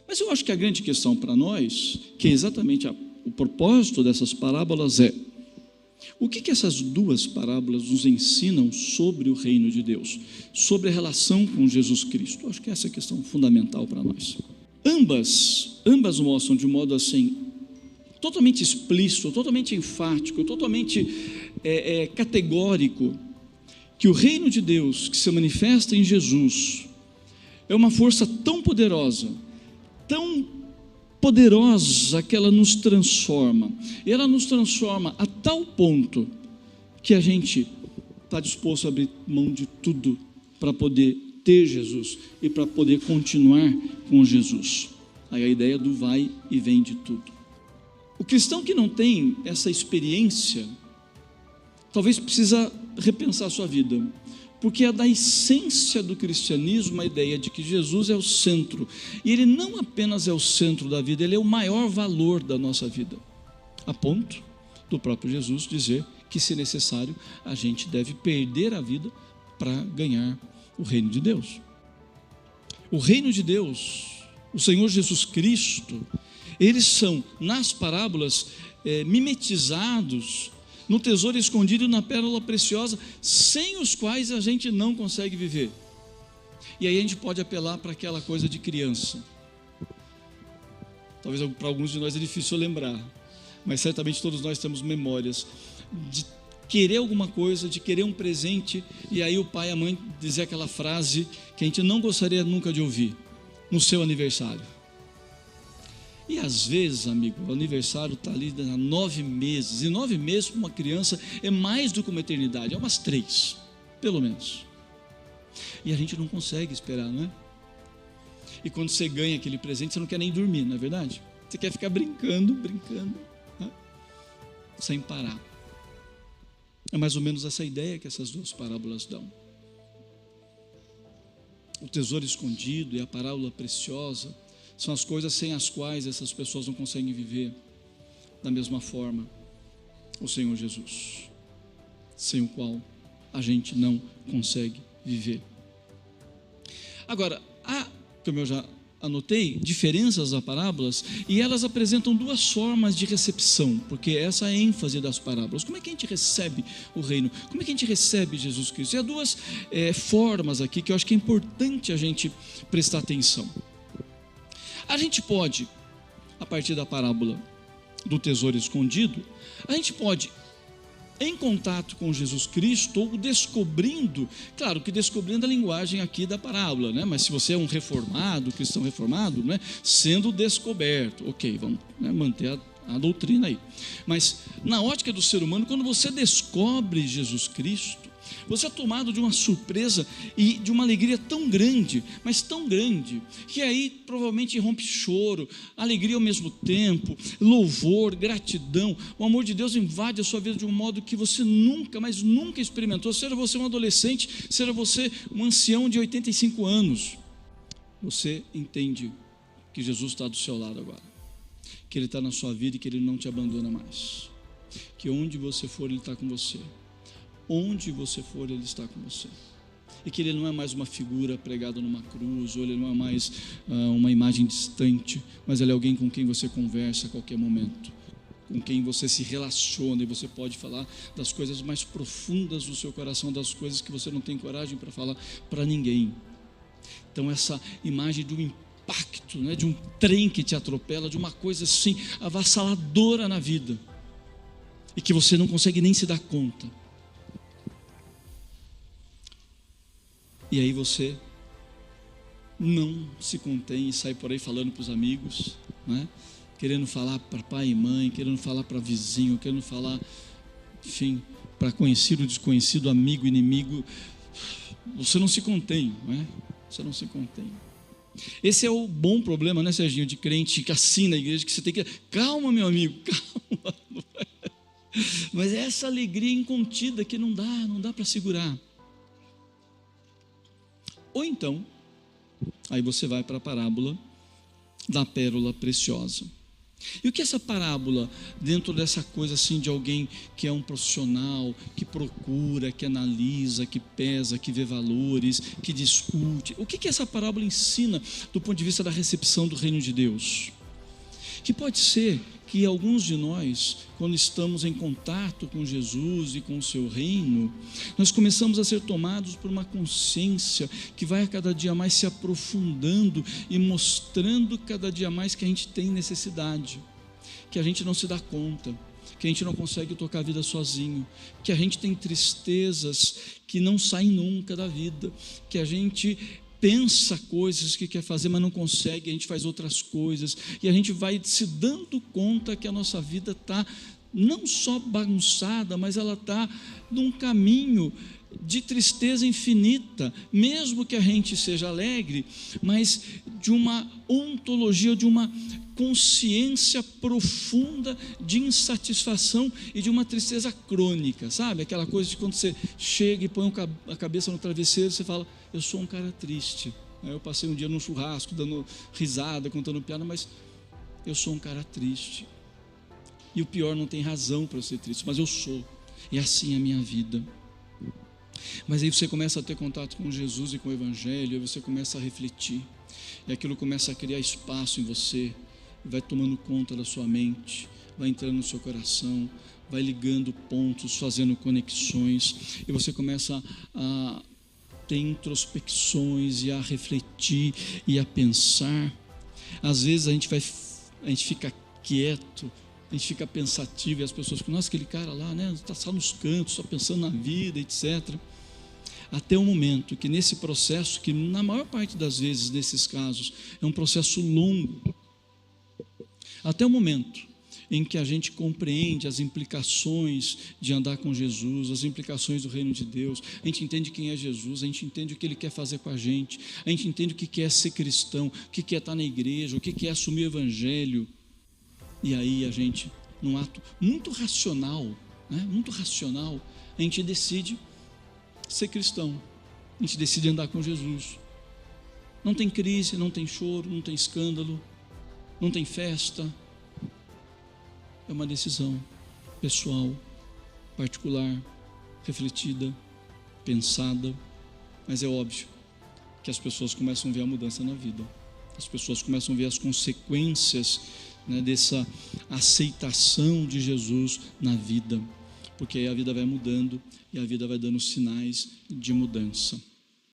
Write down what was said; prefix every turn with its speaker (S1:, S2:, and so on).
S1: Mas eu acho que a grande questão para nós, que é exatamente o propósito dessas parábolas, é: o que essas duas parábolas nos ensinam sobre o reino de Deus, sobre a relação com Jesus Cristo? Eu acho que essa é a questão fundamental para nós. Ambas mostram de modo assim, totalmente explícito, totalmente enfático, totalmente categórico, que o reino de Deus que se manifesta em Jesus é uma força tão poderosa que ela nos transforma, e ela nos transforma a tal ponto que a gente está disposto a abrir mão de tudo para poder ter Jesus e para poder continuar com Jesus. Aí a ideia do vai e vem de tudo. O cristão que não tem essa experiência, talvez precisa repensar a sua vida, porque é da essência do cristianismo a ideia de que Jesus é o centro, e Ele não apenas é o centro da vida, Ele é o maior valor da nossa vida, a ponto do próprio Jesus dizer que, se necessário, a gente deve perder a vida para ganhar o reino de Deus. O reino de Deus, o Senhor Jesus Cristo, eles são, nas parábolas, mimetizados no tesouro escondido e na pérola preciosa, sem os quais a gente não consegue viver. E aí a gente pode apelar para aquela coisa de criança. Talvez para alguns de nós é difícil lembrar, mas certamente todos nós temos memórias de querer alguma coisa, de querer um presente, e aí o pai e a mãe dizer aquela frase que a gente não gostaria nunca de ouvir no seu aniversário. E às vezes, amigo, o aniversário está ali há 9 meses, e 9 meses para uma criança é mais do que uma eternidade, é umas 3, pelo menos. E a gente não consegue esperar, não é? E quando você ganha aquele presente, você não quer nem dormir, não é verdade? Você quer ficar brincando, né? Sem parar. É mais ou menos essa ideia que essas duas parábolas dão. O tesouro escondido e a parábola preciosa são as coisas sem as quais essas pessoas não conseguem viver da mesma forma o Senhor Jesus, sem o qual a gente não consegue viver. Agora, há, como eu já anotei, diferenças das parábolas, e elas apresentam duas formas de recepção, porque essa é a ênfase das parábolas. Como é que a gente recebe o reino? Como é que a gente recebe Jesus Cristo? E há duas formas aqui que eu acho que é importante a gente prestar atenção. A gente pode, a partir da parábola do tesouro escondido, a gente pode, em contato com Jesus Cristo, ou descobrindo, claro que descobrindo a linguagem aqui da parábola, né? Mas se você é um reformado, cristão reformado, né? Sendo descoberto, ok, vamos, né, manter a doutrina aí. Mas na ótica do ser humano, quando você descobre Jesus Cristo, você é tomado de uma surpresa e de uma alegria tão grande, mas tão grande, que aí provavelmente rompe choro, alegria ao mesmo tempo, louvor, gratidão. O amor de Deus invade a sua vida de um modo que você nunca, mas nunca experimentou. Seja você um adolescente, seja você um ancião de 85 anos, você entende que Jesus está do seu lado agora, que Ele está na sua vida e que Ele não te abandona mais, que onde você for Ele está com você. Onde você for, Ele está com você. E que Ele não é mais uma figura pregada numa cruz, ou Ele não é mais uma imagem distante, mas Ele é alguém com quem você conversa a qualquer momento, com quem você se relaciona, e você pode falar das coisas mais profundas do seu coração, das coisas que você não tem coragem para falar para ninguém. Então essa imagem do impacto, né, de um trem que te atropela, de uma coisa assim avassaladora na vida, e que você não consegue nem se dar conta. E aí você não se contém e sai por aí falando para os amigos, né? Querendo falar para pai e mãe, querendo falar para vizinho, querendo falar, enfim, para conhecido, desconhecido, amigo, inimigo. Você não se contém, né? Você não se contém. Esse é o bom problema, né, Serginho, de crente assim na igreja, que você tem que... Calma, meu amigo, calma. Mas é essa alegria incontida que não dá para segurar. Ou então, aí você vai para a parábola da pérola preciosa. E o que é essa parábola, dentro dessa coisa assim de alguém que é um profissional, que procura, que analisa, que pesa, que vê valores, que discute? O que essa parábola ensina do ponto de vista da recepção do reino de Deus? Que pode ser que alguns de nós, quando estamos em contato com Jesus e com o seu reino, nós começamos a ser tomados por uma consciência que vai a cada dia mais se aprofundando e mostrando cada dia mais que a gente tem necessidade, que a gente não se dá conta, que a gente não consegue tocar a vida sozinho, que a gente tem tristezas que não saem nunca da vida, que a gente pensa coisas que quer fazer, mas não consegue, a gente faz outras coisas, e a gente vai se dando conta que a nossa vida está não só bagunçada, mas ela está num caminho de tristeza infinita, mesmo que a gente seja alegre, mas de uma ontologia, de uma consciência profunda de insatisfação e de uma tristeza crônica, sabe? Aquela coisa de quando você chega e põe a cabeça no travesseiro, você fala, eu sou um cara triste. Eu passei um dia num churrasco, dando risada, contando piada, mas eu sou um cara triste. E o pior, não tem razão para eu ser triste, mas eu sou. E assim é a minha vida. Mas aí você começa a ter contato com Jesus e com o Evangelho, aí você começa a refletir, e aquilo começa a criar espaço em você, vai tomando conta da sua mente, vai entrando no seu coração, vai ligando pontos, fazendo conexões, e você começa a ter introspecções e a refletir e a pensar. Às vezes a gente fica quieto, a gente fica pensativo, e as pessoas ficam, nossa, aquele cara lá, né, está só nos cantos, só pensando na vida, etc. Até o momento que nesse processo, que na maior parte das vezes, nesses casos, é um processo longo, até o momento em que a gente compreende as implicações de andar com Jesus, as implicações do reino de Deus, a gente entende quem é Jesus, a gente entende o que Ele quer fazer com a gente entende o que é ser cristão, o que é estar na igreja, o que é assumir o Evangelho. E aí a gente, num ato muito racional, a gente decide ser cristão, a gente decide andar com Jesus. Não tem crise, não tem choro, não tem escândalo, não tem festa. É uma decisão pessoal, particular, refletida, pensada, mas é óbvio que as pessoas começam a ver a mudança na vida, as pessoas começam a ver as consequências, dessa aceitação de Jesus na vida, porque aí a vida vai mudando e a vida vai dando sinais de mudança.